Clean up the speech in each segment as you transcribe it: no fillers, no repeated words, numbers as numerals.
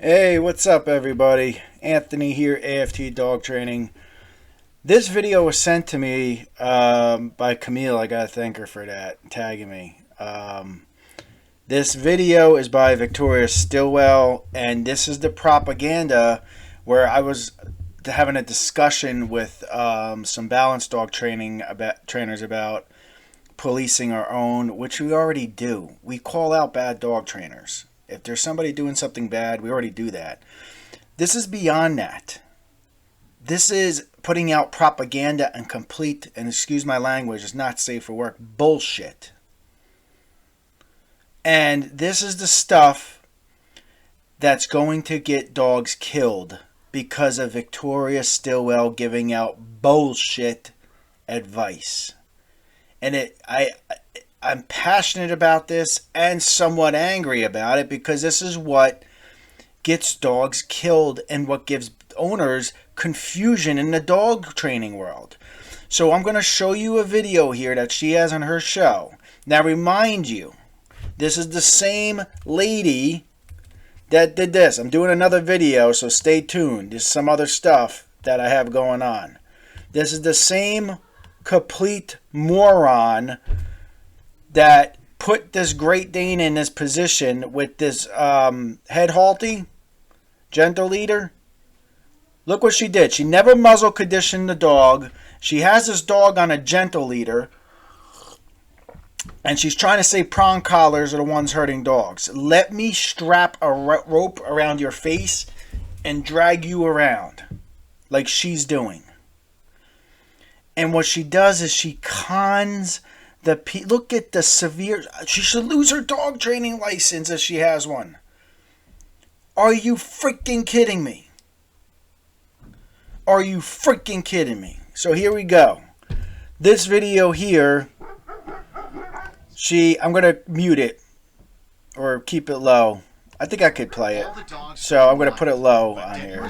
Hey, what's up everybody? Anthony here, AFT Dog Training. This video was sent to me by Camille. I gotta thank her for that, tagging me. This video is by Victoria Stilwell, and this is the propaganda where I was having a discussion with some balanced dog trainers about policing our own, which we already do. We call out bad dog trainers. If there's somebody doing something bad, we already do that. This is beyond that. This is putting out propaganda and complete, and excuse my language, it's not safe for work, bullshit. And this is the stuff that's going to get dogs killed because of Victoria Stilwell giving out bullshit advice. And I'm passionate about this and somewhat angry about it because this is what gets dogs killed and what gives owners confusion in the dog training world. So I'm going to show you a video here that she has on her show. Now remind you, this is the same lady that did this. I'm doing another video, so stay tuned. There's some other stuff that I have going on. This is the same complete moron that put this Great Dane in this position with this head halty, gentle leader. Look what she did. She never muzzle conditioned the dog. She has this dog on a gentle leader, and she's trying to say prong collars are the ones hurting dogs. Let me strap a rope around your face and drag you around like she's doing. And what she does is she cons look at the severe. She should lose her dog training license if she has one. Are you freaking kidding me? Are you freaking kidding me? So here we go. This video here, I'm going to mute it or keep it low. I think I could play it. So I'm going to put it low on here.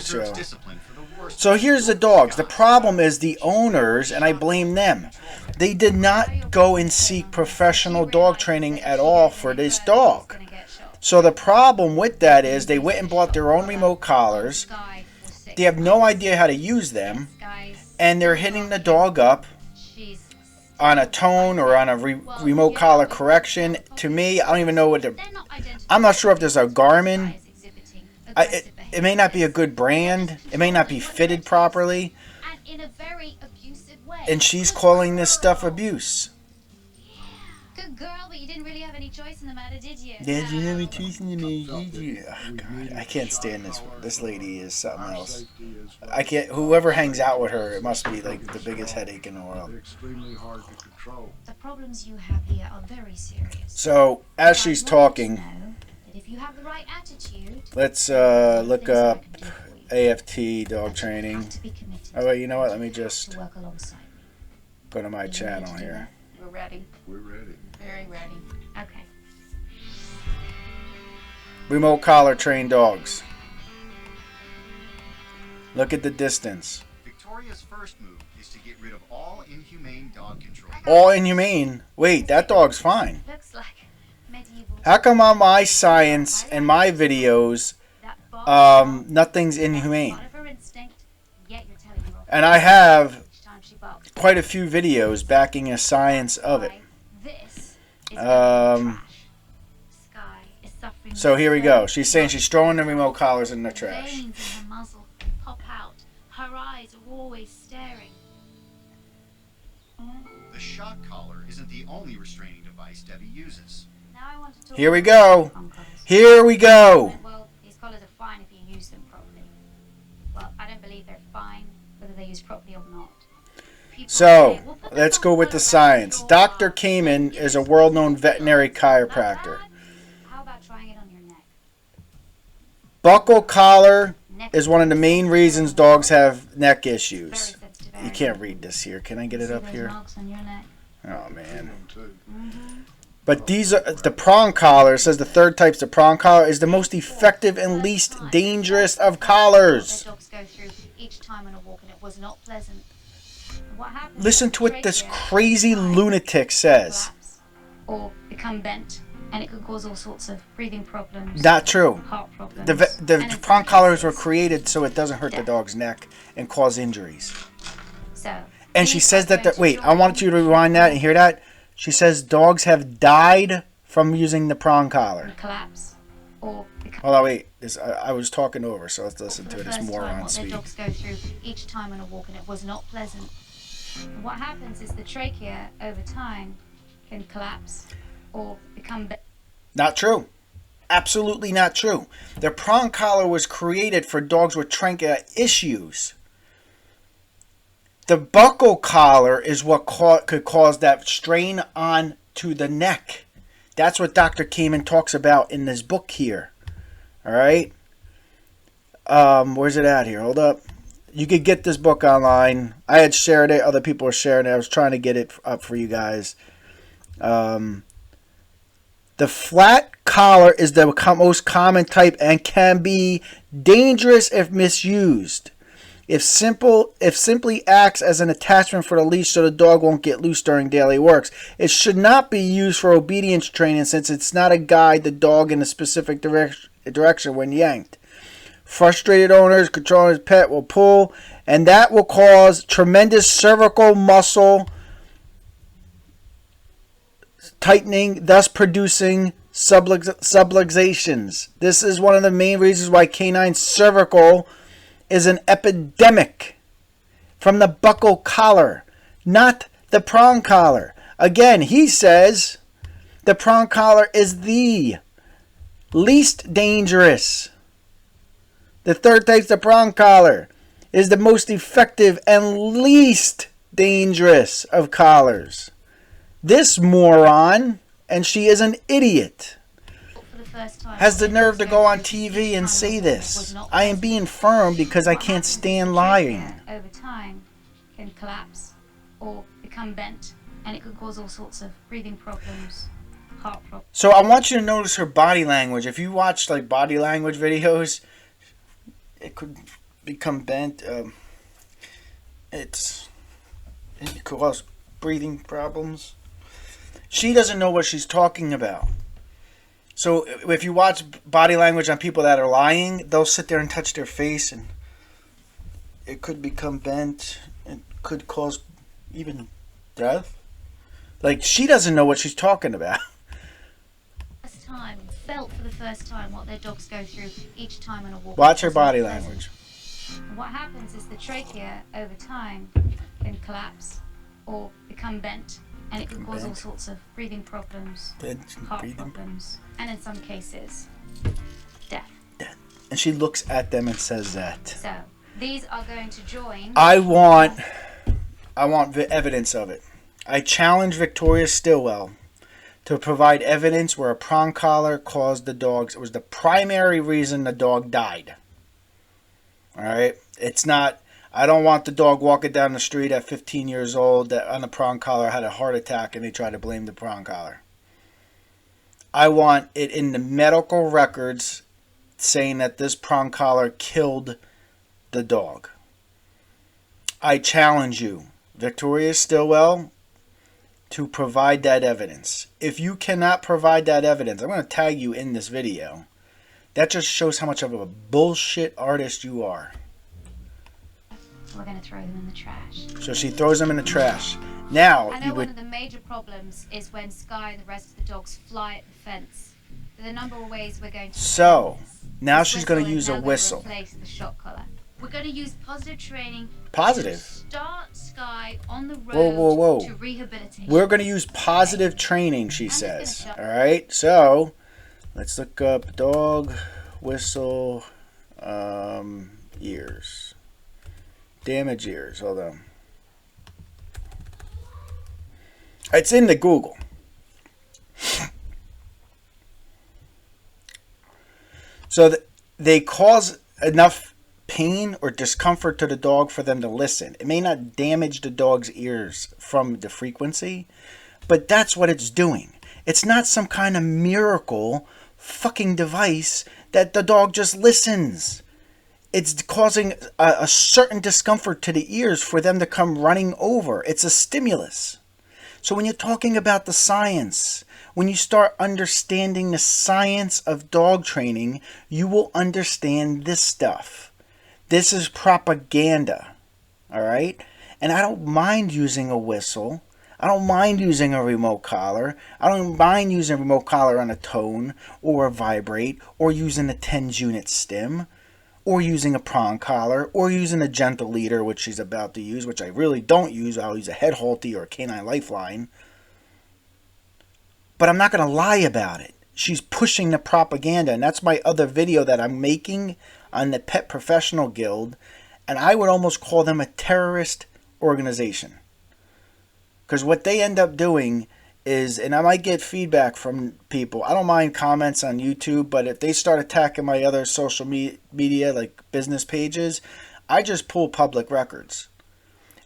So here's the dogs. The problem is the owners, and I blame them. They did not go and seek professional dog training at all for this dog. So the problem with that is they went and bought their own remote collars. They have no idea how to use them. And they're hitting the dog up on a tone or on a remote collar correction. To me, I don't even know what I'm not sure if there's a Garmin. It may not be a good brand. It may not be fitted properly. And she's calling this stuff abuse. Good girl, but you didn't really have any choice in the matter, did you? Did you have any choice in the matter, did you? Oh, God, I can't stand this. This lady is something else. I can't. Whoever hangs out with her, it must be like the biggest headache in the world. The problems you have here are very serious. So as she's talking, if you have the right attitude, let's look up AFT dog training. Oh wait, you know what? Let me just go to my channel here. We're ready. We're ready. Very ready. Okay. Remote collar trained dogs. Look at the distance. Victoria's first move is to get rid of all inhumane dog control. All inhumane? Wait, that dog's fine. Looks like medieval. How come on my science and my videos, nothing's inhumane? And I have quite a few videos backing a science of it. So here we go. She's saying she's throwing the remote collars in the trash. Her eyes are always staring. The shock collar isn't the only restraining device Debbie uses. Now I want to talk Here we go. Here we go. Well, these collars are fine if you use them properly. Well, I don't believe they're fine, whether they're used properly or not. So, let's go with the science. Dr. Kamen is a world-known veterinary chiropractor. How about trying it on your neck? Buckle collar is one of the main reasons dogs have neck issues. You can't read this here. Can I get it up here? Oh, man. But these are the prong collar. It says the third type's the prong collar is the most effective and least dangerous of collars. Dogs go through each time on a walk, and it was not pleasant. Listen to what this crazy lunatic says. Or become bent, and it could cause all sorts of breathing problems. Not true. Heart problems. problems. the And in prong some collars were cases- created so it doesn't hurt the Yeah. dog's neck and cause injuries. So, And she these says are that, going to wait, I join want you to rewind that and hear that. She says dogs have died from using the prong collar. and collapse or become Hold on, wait. I was talking over, so let's listen for to the this first time moron what their speak. dogs go through each time on a walk, and it was not pleasant. And what happens is the trachea over time can collapse or become Not true. Absolutely not true. The prong collar was created for dogs with trachea issues. The buckle collar is what could cause that strain on to the neck. That's what Dr. Kamen talks about in this book here. All right. Where's it at here? Hold up. You could get this book online. I had shared it. Other people were sharing it. I was trying to get it up for you guys. The flat collar is the most common type and can be dangerous if misused. If simply acts as an attachment for the leash so the dog won't get loose during daily works. It should not be used for obedience training since it's not a guide the dog in a specific direction when yanked. Frustrated owners controlling his pet will pull, and that will cause tremendous cervical muscle tightening, thus producing subluxations. This is one of the main reasons why canine cervical is an epidemic from the buckle collar, not the prong collar. Again, he says the prong collar is the least dangerous. The third type, the prong collar, is the most effective and least dangerous of collars. This moron, and she is an idiot, has the nerve to go on TV and say this. I am being firm because I can't stand lying. Over time can collapse or become bent, and it could cause all sorts of breathing problems, heart problems. So I want you to notice her body language. If you watch like body language videos, it could become bent. It could cause breathing problems. She doesn't know what she's talking about. So if you watch body language on people that are lying, they'll sit there and touch their face and it could become bent. It could cause even death. Like, she doesn't know what she's talking about. First time, felt for the first time what their dogs go through each time on a walk. Watch her body language. And what happens is the trachea over time can collapse or become bent, and it can cause all sorts of breathing problems, heart problems, and in some cases, death. And she looks at them and says that. So these are going to join. I want the evidence of it. I challenge Victoria Stilwell to provide evidence where a prong collar caused the dogs. It was the primary reason the dog died. All right? It's not, I don't want the dog walking down the street at 15 years old that on the prong collar had a heart attack and they try to blame the prong collar. I want it in the medical records saying that this prong collar killed the dog. I challenge you, Victoria Stilwell, to provide that evidence. If you cannot provide that evidence, I'm going to tag you in this video. That just shows how much of a bullshit artist you are. We're going to throw them in the trash. So she throws them in the trash. Now, I know one of the major problems is when Sky and the rest of the dogs fly at the fence. There are a number of ways we're going to. So, now This she's going to whistle is use a now going to whistle. replace the shock collar. We're going to use positive training. Positive? To start Sky on the road Whoa. to rehabilitation. We're going to use positive training, she says. Alright, so let's look up dog whistle ears. Damage ears. Hold on. It's in the Google. So they cause enough pain or discomfort to the dog for them to listen. It may not damage the dog's ears from the frequency, but that's what it's doing. It's not some kind of miracle fucking device that the dog just listens. It's causing a certain discomfort to the ears for them to come running over. It's a stimulus. So when you're talking about the science, when you start understanding the science of dog training, you will understand this stuff. This is propaganda, all right? And I don't mind using a whistle. I don't mind using a remote collar. I don't mind using a remote collar on a tone or a vibrate, or using a 10s unit stim, or using a prong collar, or using a gentle leader, which she's about to use, which I really don't use. I'll use a head halty or a canine lifeline. But I'm not going to lie about it. She's pushing the propaganda, and that's my other video that I'm making on the Pet Professional Guild, and I would almost call them a terrorist organization. Because what they end up doing is, and I might get feedback from people, I don't mind comments on YouTube, but if they start attacking my other social media, like business pages, I just pull public records.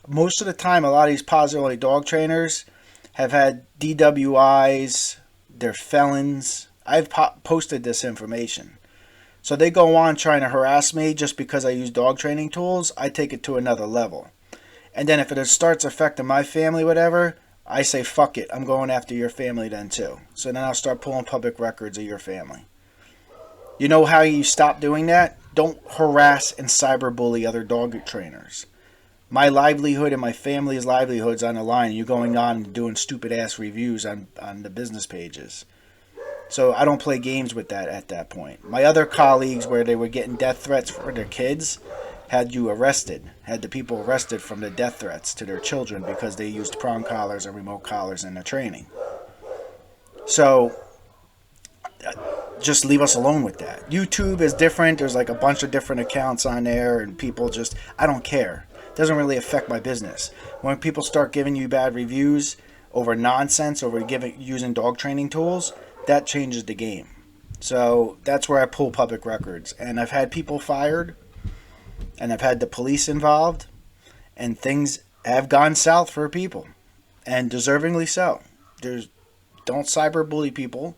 Most of the time, a lot of these positive dog trainers have had DWIs, they're felons. I've posted this information. So they go on trying to harass me just because I use dog training tools. I take it to another level. And then if it starts affecting my family, whatever, I say, fuck it. I'm going after your family then too. So then I'll start pulling public records of your family. You know how you stop doing that? Don't harass and cyberbully other dog trainers. My livelihood and my family's livelihood's on the line. You're going on and doing stupid ass reviews on the business pages. So I don't play games with that at that point. My other colleagues, where they were getting death threats for their kids, had the people arrested from the death threats to their children because they used prong collars and remote collars in their training. So just leave us alone with that. YouTube is different. There's like a bunch of different accounts on there, and people just, I don't care. It doesn't really affect my business. When people start giving you bad reviews over nonsense, over using dog training tools, that changes the game. So that's where I pull public records. And I've had people fired, and I've had the police involved, and things have gone south for people, and deservingly so. Don't cyberbully people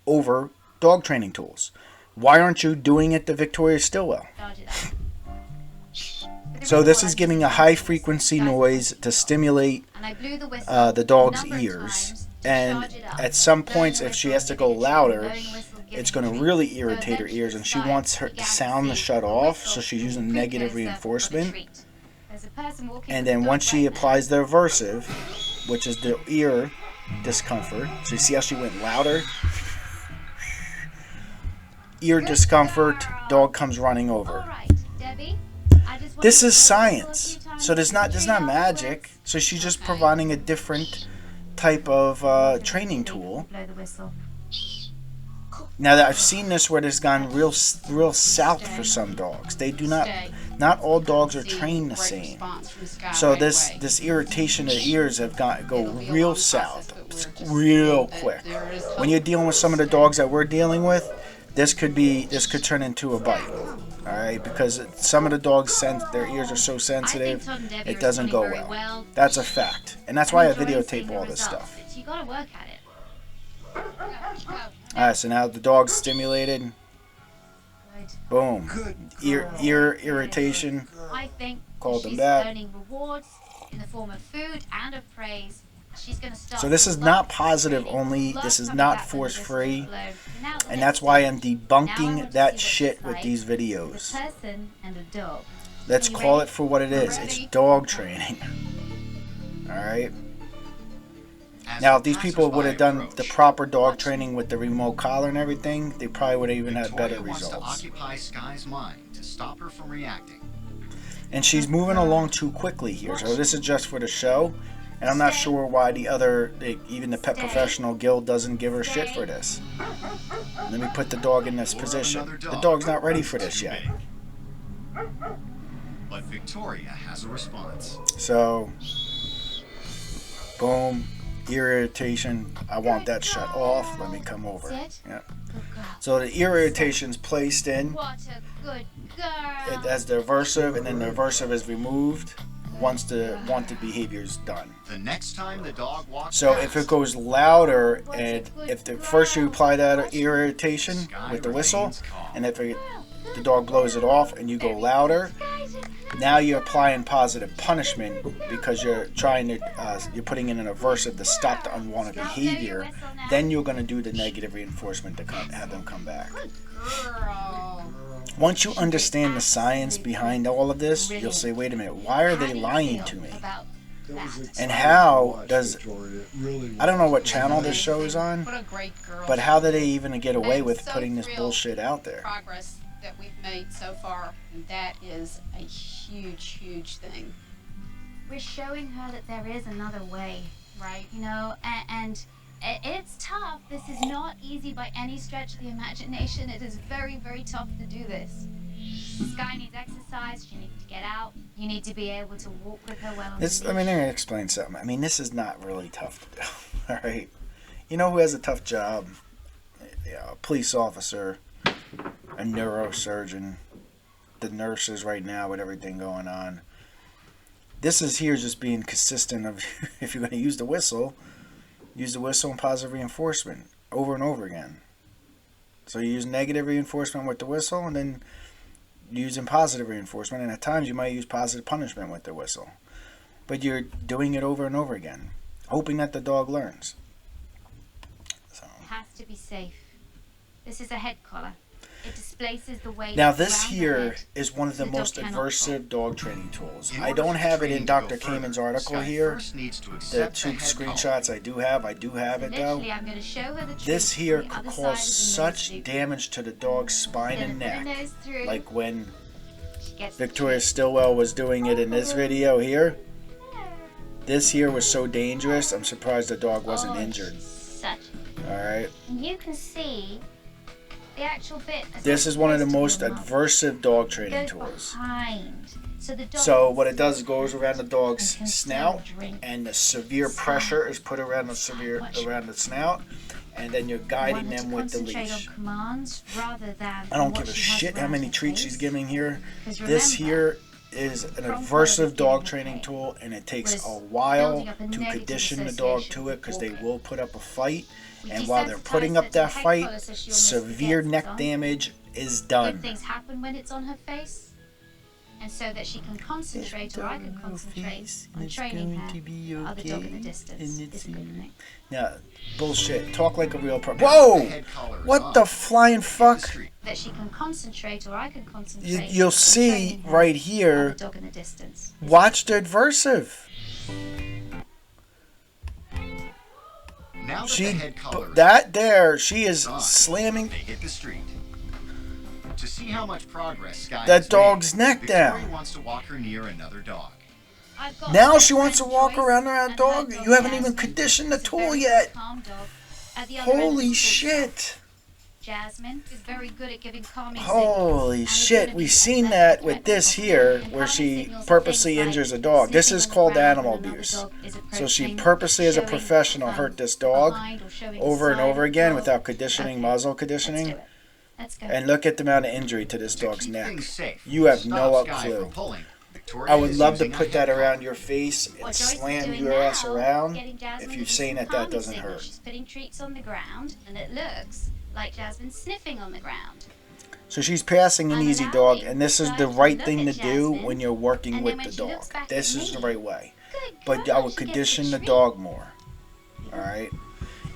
over dog training tools. Why aren't you doing it to Victoria Stilwell? So this is giving a high frequency noise to stimulate the dog's ears, and at some points, if she has to go louder, it's going to really irritate her ears, and she wants her sound to shut off, so she's using negative reinforcement. And then once she applies the aversive, which is the ear discomfort, so you see how she went louder? Ear discomfort, dog comes running over. This is science, so there's not magic. So she's just providing a different type of training tool. Now that I've seen this where it's gone real south for some dogs. They do not all dogs are trained the same. So this irritation of the ears have go real south, real quick. When you're dealing with some of the dogs that we're dealing with, this could turn into a bite. All right, because some of the dogs their ears are so sensitive, it doesn't go well. That's a fact, and that's why I videotape all this stuff. You gotta work at it. Alright, so now the dog's stimulated. Boom. Ear irritation. I think Called them she's back. earning rewards in the form of food and of praise. She's gonna start. So this is not positive only. This is not force free. And that's why I'm debunking that shit with these videos. Let's call it for what it is. It's dog training. Alright? Now, if these people would have done the proper dog training with the remote collar and everything, they probably would have even had better results. And she's moving along too quickly here, so this is just for the show. And I'm not sure why even the Pet Professional Guild doesn't give her shit for this. Let me put the dog in this position. The dog's not ready for this yet. But Victoria has a response. So, boom. Ear irritation. I want that shut off. Let me come over. Yeah. So the ear irritation's placed in. It has the aversive, and then the aversive is removed once the wanted behavior is done. The next time the dog walks So if it goes louder, and if first you apply that ear irritation with the whistle, and if the dog blows it off and you go louder, Now you're applying positive punishment because you're trying to, you're putting in an aversive to stop the unwanted behavior. Then you're going to do the negative reinforcement to have them come back. Once you understand the science behind all of this, you'll say, wait a minute, why are they lying to me? And how does, I don't know what channel this show is on, but how do they even get away with putting this bullshit out there? Progress that we've made so far, and that is a huge thing. We're showing her that there is another way, right? You know, and it's tough. This is not easy by any stretch of the imagination. It is very tough to do this. Sky needs exercise. She needs to get out. You need to be able to walk with her well. Let me explain something. I mean, this is not really tough to do. All right. You know who has a tough job? A police officer, a neurosurgeon, the nurses right now with everything going on. This is here just being consistent of if you're going to use the whistle and positive reinforcement over and over again. So you use negative reinforcement with the whistle and then using positive reinforcement, and at times you might use positive punishment with the whistle. But you're doing it over and over again, hoping that the dog learns. So. It has to be safe. This is a head collar. It displaces the weight. Now this here is one of the most aversive dog training tools. I don't have it in Dr. Kamen's article here. The 2 screenshots I do have it though. This here could cause such damage to the dog's spine and neck. Like when Victoria Stilwell was doing it in this video here. This here was so dangerous, I'm surprised the dog wasn't injured. Alright. You can see the actual bit. This is one of the most aversive dog training tools. So what it does is goes around the dog's snout, and the severe pressure is put around the snout, and then you're guiding them with the leash. I don't give a shit how many treats she's giving here. This here is an aversive dog training tool, and it takes a while to condition the dog to it because they will put up a fight. And while they're putting up that fight, severe neck damage is done. Good things happen when it's on her face, and so that she can concentrate, or I can concentrate on training her. Other dog in the distance is a good thing. Now, bullshit. Talk like a real pro. Whoa! What the flying fuck? That she can concentrate, or I can concentrate. You'll see right here. Dog in the distance. Watch the adversive. Now that She the head collar that there. She is slamming. They hit the street. To see how much progress Sky That has dog's made, neck Victoria down. wants to walk her near another dog. Now she wants to walk around a dog. You haven't even conditioned the tool yet. Holy shit. Jasmine is very good at giving calming Holy shit. We've seen that with this here where she purposely injures a dog. This is called animal abuse. So she purposely as a professional hurt this dog over and over again without conditioning, muzzle conditioning. And look at the amount of injury to this dog's neck. You have no clue. I would love to put that around your face and slam your ass around if you're saying that that doesn't hurt. She's putting treats on the ground, and it looks like Jasmine sniffing on the ground. So she's passing an easy dog, and this is the right thing to do when you're working with the dog. This is the right way. But I would condition the dog more. Alright?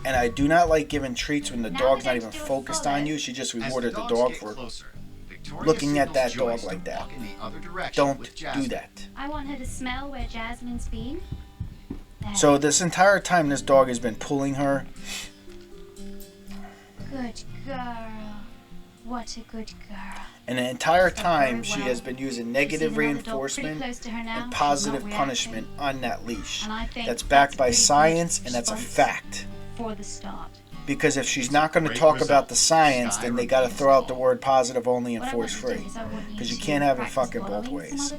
And I do not like giving treats when the dog's not even focused on you. She just rewarded the dog for looking at that dog like that. Don't do that. I want her to smell where Jasmine's been. So this entire time this dog has been pulling her. Good girl. What a good girl. And the entire time she has been using negative reinforcement and positive punishment on that leash. That's backed by science, and that's a fact. For the start. Because if she's not going to talk about the science, then they got to throw out the word positive only and force free. Because you can't have it fucking both ways.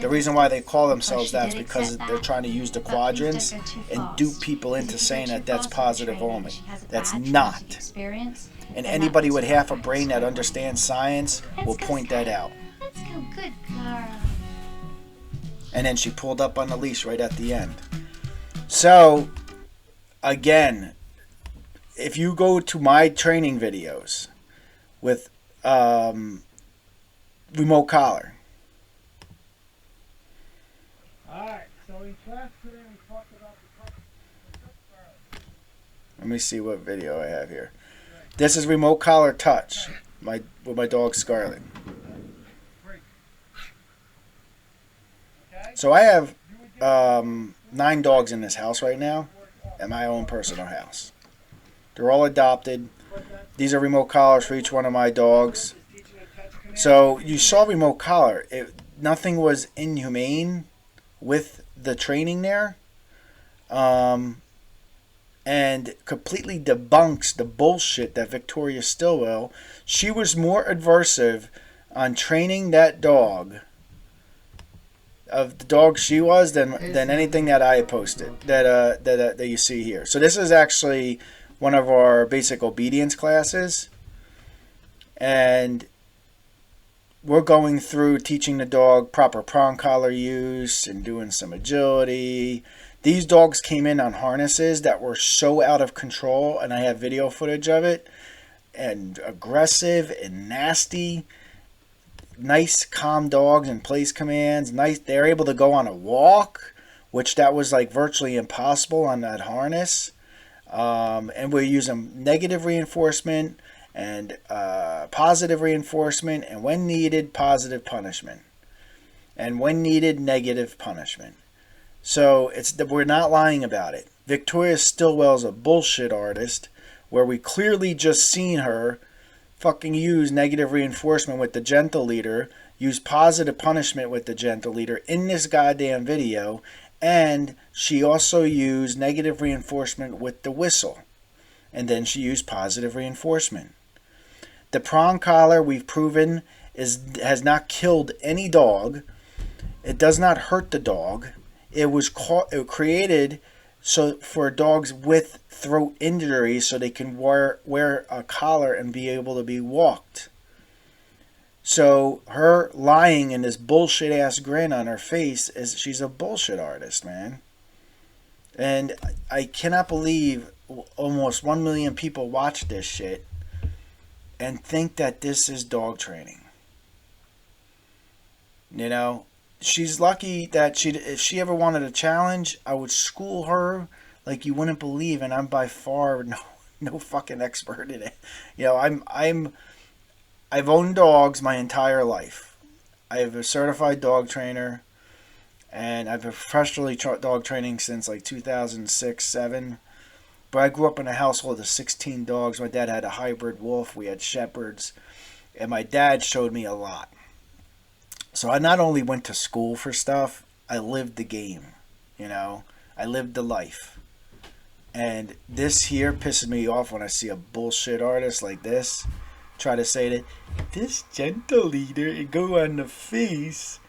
The reason why they call themselves that is because they're trying to use the quadrants and dupe people into saying that that's positive only. That's not. And anybody with half a brain that understands science will point that out. Let's go, good girl. And then she pulled up on the leash right at the end. So, again, if you go to my training videos with remote collar, Let me see what video I have here. This is remote collar touch. With my dog Scarlet. So I have 9 dogs in this house right now, at my own personal house. They're all adopted. These are remote collars for each one of my dogs. So you saw remote collar. Nothing was inhumane with the training there. And completely debunks the bullshit that Victoria Stilwell. She was more aversive on training that dog, of the dog she was, than anything that I posted that you see here. So this is actually one of our basic obedience classes, and we're going through teaching the dog proper prong collar use and doing some agility. These dogs came in on harnesses that were so out of control, and I have video footage of it, and aggressive and nasty. Nice, calm dogs and place commands. Nice, they're able to go on a walk, which that was like virtually impossible on that harness. And we're using negative reinforcement and positive reinforcement, and when needed, positive punishment, and when needed, negative punishment. So we're not lying about it. Victoria Stilwell's a bullshit artist, where we clearly just seen her fucking use negative reinforcement with the gentle leader, use positive punishment with the gentle leader in this goddamn video, and she also used negative reinforcement with the whistle, and then she used positive reinforcement. The prong collar, we've proven, has not killed any dog. It does not hurt the dog. It was created so for dogs with throat injuries, so they can wear a collar and be able to be walked. So her lying in this bullshit ass grin on her face is she's a bullshit artist, man. And I cannot believe almost 1 million people watch this shit and think that this is dog training. You know, she's lucky that if she ever wanted a challenge, I would school her like you wouldn't believe, and I'm by far no fucking expert in it. You know, I've owned dogs my entire life. I have a certified dog trainer, and I've been professionally dog training since like 2006-07. But I grew up in a household of 16 dogs. My dad had a hybrid wolf. We had shepherds, and my dad showed me a lot. So I not only went to school for stuff, I lived the game, you know. I lived the life. And this here pisses me off when I see a bullshit artist like this try to say that this gentle leader it go on the face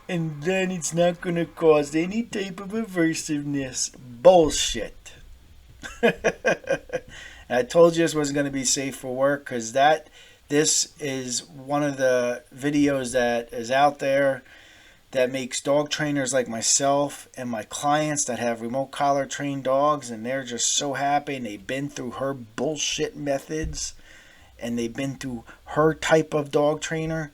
and then it's not going to cause any type of aversiveness. Bullshit. I told you this wasn't going to be safe for work, because this is one of the videos that is out there that makes dog trainers like myself and my clients that have remote collar trained dogs, and they're just so happy, and they've been through her bullshit methods, and they've been through her type of dog trainer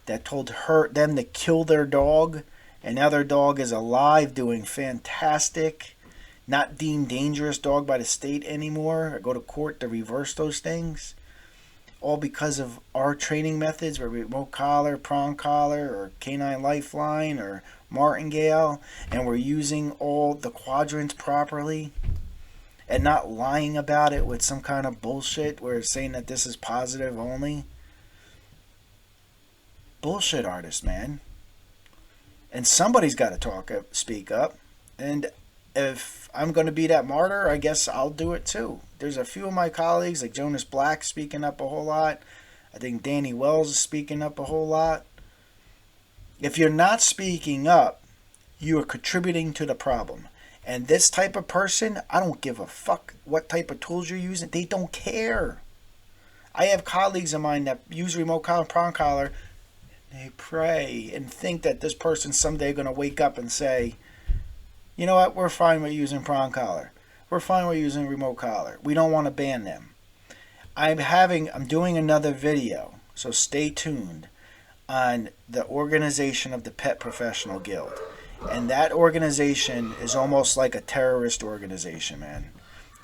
that told them to kill their dog, and now their dog is alive, doing fantastic, not deemed dangerous dog by the state anymore, or go to court to reverse those things. All because of our training methods, where remote collar, prong collar, or canine lifeline, or martingale, and we're using all the quadrants properly, and not lying about it with some kind of bullshit where it's saying that this is positive only. Bullshit artist, man. And somebody's got to speak up. And if I'm going to be that martyr, I guess I'll do it too. There's a few of my colleagues, like Jonas Black, speaking up a whole lot. I think Danny Wells is speaking up a whole lot. If you're not speaking up, you are contributing to the problem. And this type of person, I don't give a fuck what type of tools you're using. They don't care. I have colleagues of mine that use remote collar, prong collar. They pray and think that this person someday going to wake up and say, you know what, we're fine with using prong collar. We're fine with using remote collar. We don't want to ban them. I'm doing another video, so stay tuned, on the organization of the Pet Professional Guild. And that organization is almost like a terrorist organization, man.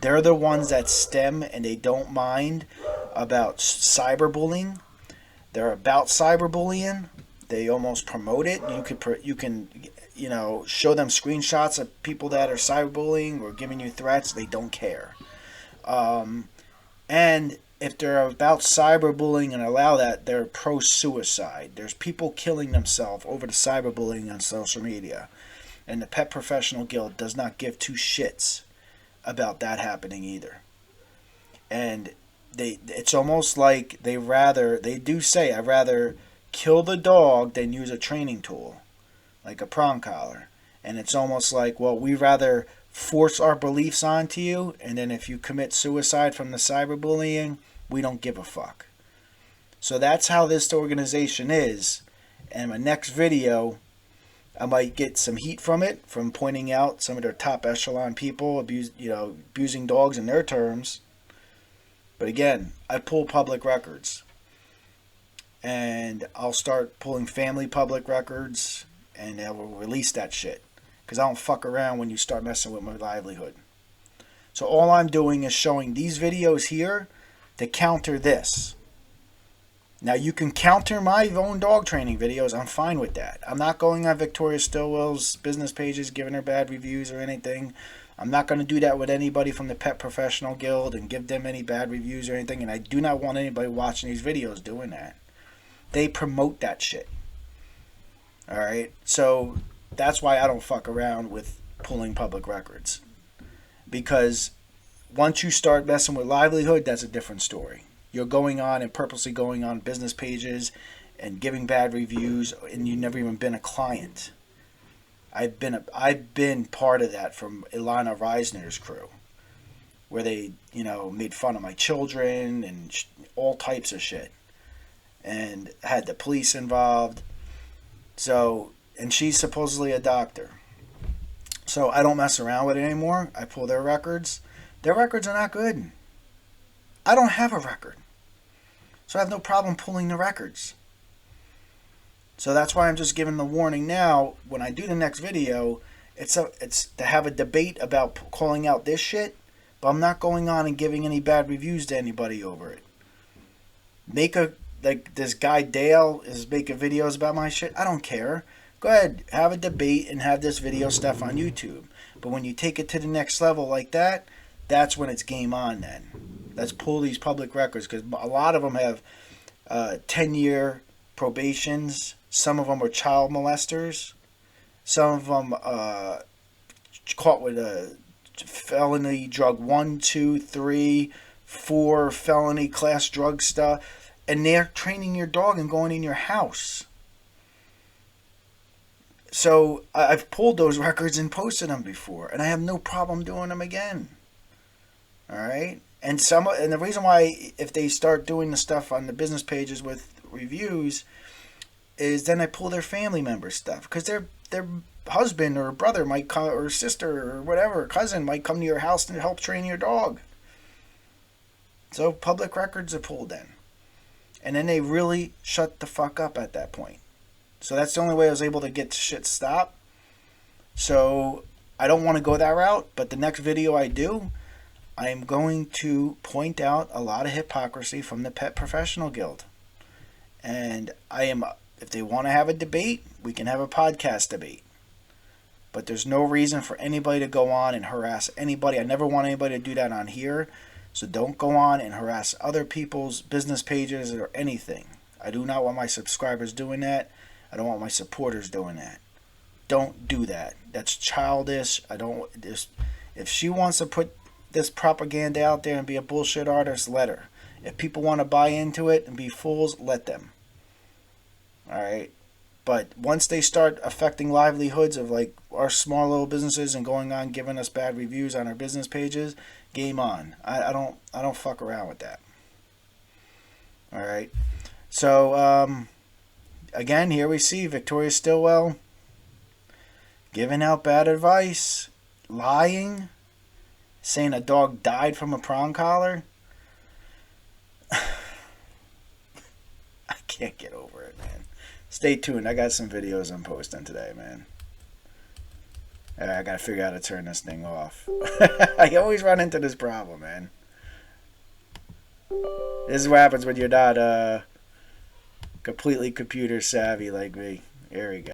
They're the ones that stem and they don't mind about cyberbullying. They're about cyberbullying. They almost promote it. You can show them screenshots of people that are cyberbullying or giving you threats. They don't care. And if they're about cyberbullying and allow that, they're pro-suicide. There's people killing themselves over the cyberbullying on social media. And the Pet Professional Guild does not give two shits about that happening either. And it's almost like they do say, I'd rather kill the dog than use a training tool, like a prong collar. And it's almost like, well, we'd rather force our beliefs onto you, and then if you commit suicide from the cyberbullying, we don't give a fuck. So that's how this organization is. And my next video, I might get some heat from it, from pointing out some of their top echelon people abusing dogs in their terms. But again, I pull public records. And I'll start pulling family public records, and I will release that shit. Because I don't fuck around when you start messing with my livelihood. So all I'm doing is showing these videos here to counter this. Now you can counter my own dog training videos. I'm fine with that. I'm not going on Victoria Stillwell's business pages giving her bad reviews or anything. I'm not going to do that with anybody from the Pet Professional Guild and give them any bad reviews or anything. And I do not want anybody watching these videos doing that. They promote that shit. Alright? So that's why I don't fuck around with pulling public records. Because once you start messing with livelihood, that's a different story. You're going on and purposely going on business pages and giving bad reviews, and you've never even been a client. I've been part of that from Ilana Reisner's crew, where they made fun of my children and all types of shit, and had the police involved. So, and she's supposedly a doctor. So I don't mess around with it anymore. I pull their records. Their records are not good. I don't have a record. So I have no problem pulling the records. So that's why I'm just giving the warning now. When I do the next video, it's to have a debate about calling out this shit, but I'm not going on and giving any bad reviews to anybody over it. Like this guy Dale is making videos about my shit. I don't care. Go ahead, have a debate and have this video stuff on YouTube. But when you take it to the next level like that, that's when it's game on then. Let's pull these public records, because a lot of them have 10-year probations. Some of them are child molesters. Some of them caught with a felony drug 1, 2, 3, 4 felony class drug stuff. And they're training your dog and going in your house. So I've pulled those records and posted them before, and I have no problem doing them again. All right, and the reason why, if they start doing the stuff on the business pages with reviews, is then I pull their family member stuff, because their husband or brother might come, or sister or whatever, cousin might come to your house and help train your dog. So public records are pulled then, and then they really shut the fuck up at that point. So that's the only way I was able to get shit stopped. So I don't want to go that route, but the next video I do, I am going to point out a lot of hypocrisy from the Pet Professional Guild. And if they want to have a debate, we can have a podcast debate. But there's no reason for anybody to go on and harass anybody. I never want anybody to do that on here. So don't go on and harass other people's business pages or anything. I do not want my subscribers doing that. I don't want my supporters doing that. Don't do that. That's childish. If she wants to put this propaganda out there and be a bullshit artist, let her. If people want to buy into it and be fools, let them. Alright? But once they start affecting livelihoods of like our small little businesses and going on giving us bad reviews on our business pages, game on. I don't fuck around with that. Alright? So, again, here we see Victoria Stillwell giving out bad advice, lying, saying a dog died from a prong collar. I can't get over it, man. Stay tuned. I got some videos I'm posting today, man. I gotta figure out how to turn this thing off. I always run into this problem, man. This is what happens when you're not completely computer savvy like me. Here we go.